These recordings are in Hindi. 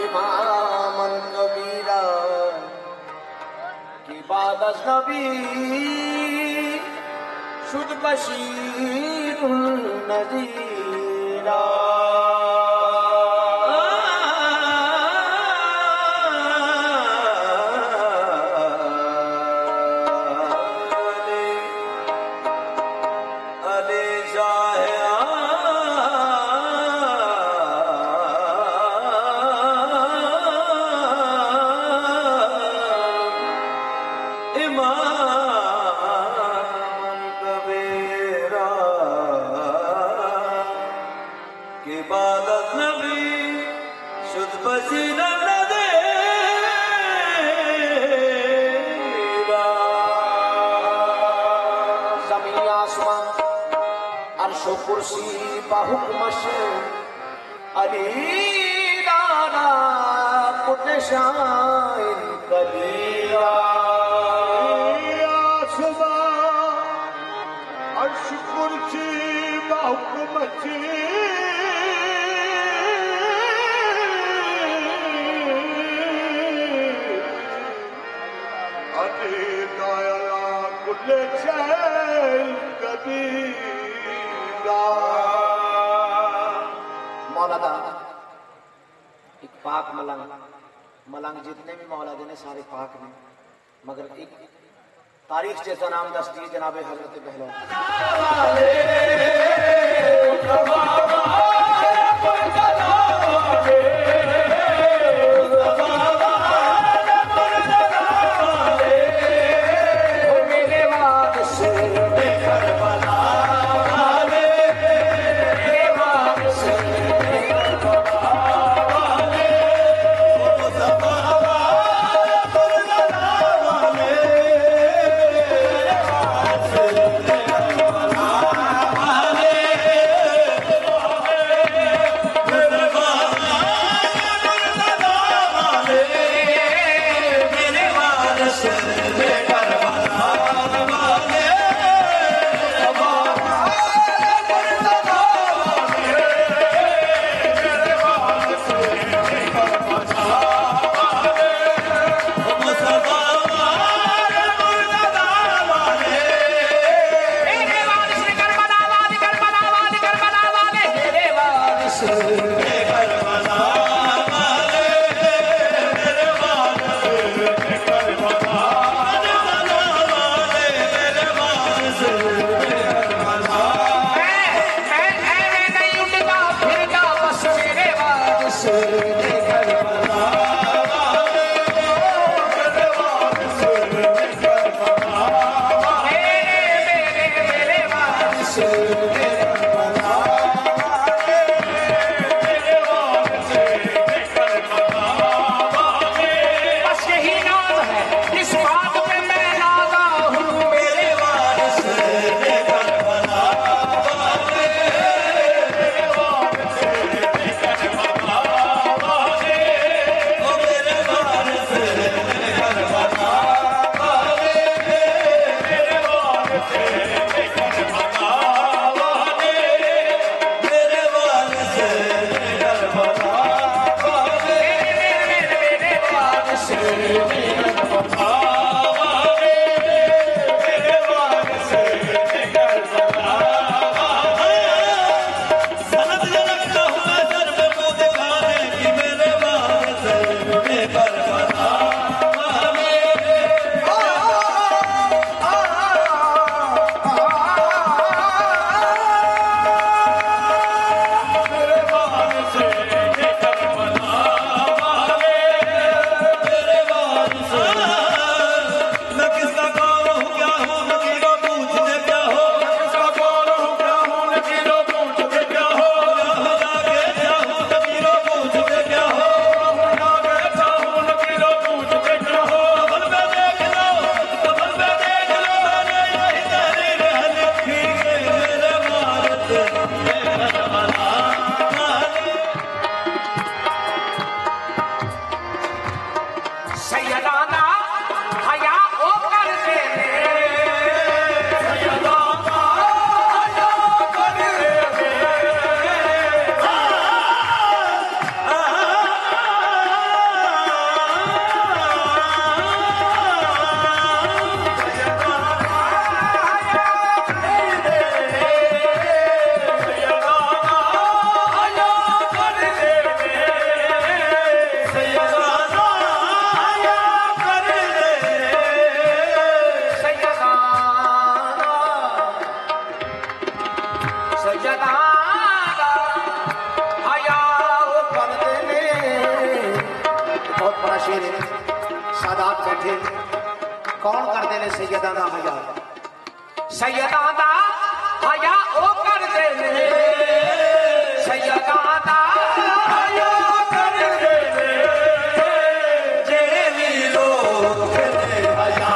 इमामन कबीरा की बाद नबी शुद्ध बशीरुन नज़ीरा कुर्सी बहुकमश अली दाना कुत्ते शाइन कबीरा सुबह अर्श कुर्सी बहुकमश अली दाना कुत्ते शाइन कबीरा। मौलाना एक पाक मलंग जितने भी मौलादे ने सारे पाक ने, मगर एक तारीख जैसा नाम दस दिए जनाब हजरत बहलौल। शेर सादात बैठे कौन करते ने सैयदा दा हया सैयदा दा हया ओ करते ने सैयदा दा हया करते ने जेड़े भी लोग करते हया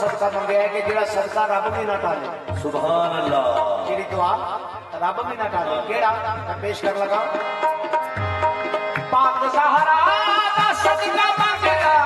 सदका मंगया है कि जेड़ा सदका रब भी ना टाले सुभान अल्लाह जेड़ी दुआ रब भी ना टाले केड़ा मैं पेश कर लगा पाक ज़हरा दा सदका मंगदा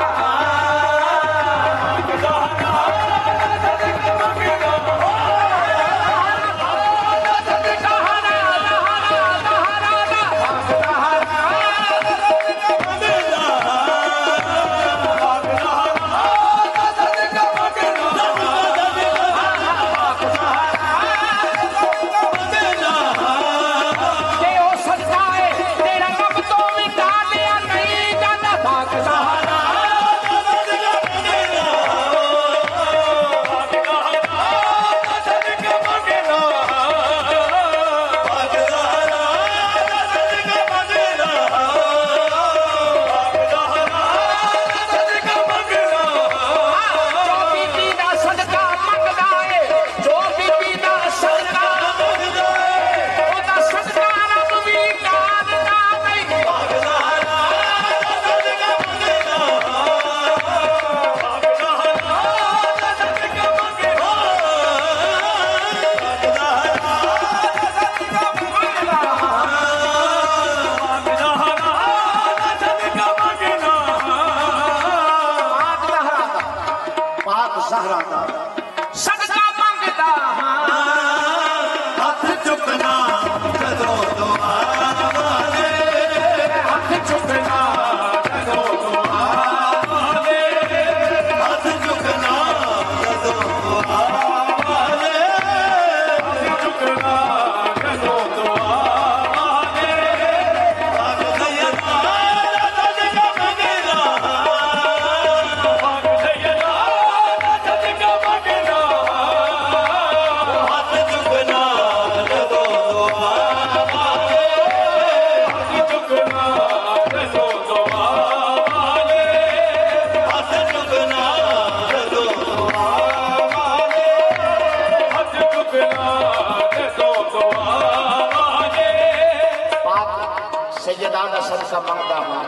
बख्शा मंगता हूं,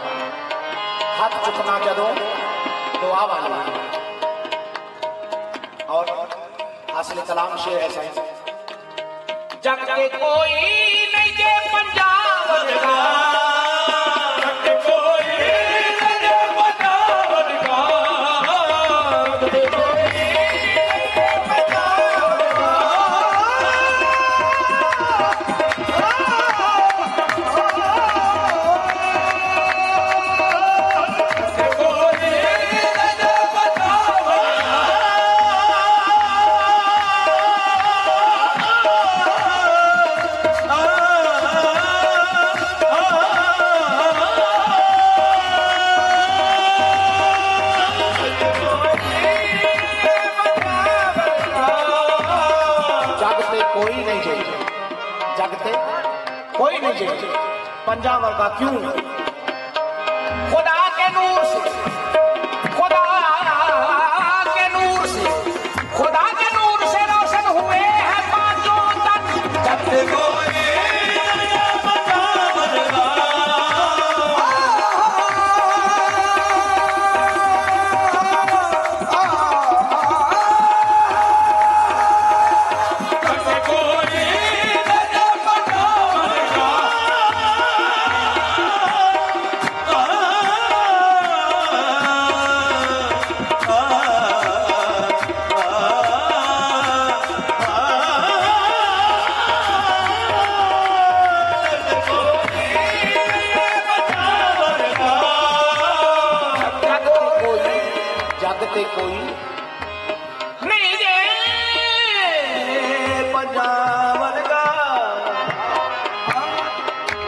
हाथ चुकना जदों दुआ वाला। और हासिल कलाम शेर ऐसा है, जग के कोई नहीं जे पंजाब का, जग के कोई नहीं जे पंजाब का, जग के कोई नहीं जे पंजाब का, कोई नहीं चाहिए पंजाब का। क्यों? खुदा के नूर से, खुदा के नूर से, खुदा के नूर से रोशन हुए हैं पांचों तन। जब से कोई पंजाब का, कोई नहीं जे पंजाब का,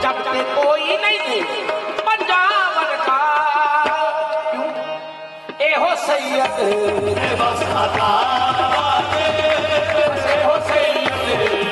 जब तक कोई नहीं जे पंजाब का। क्यों? ए हो सैयद, ए हो सैयद,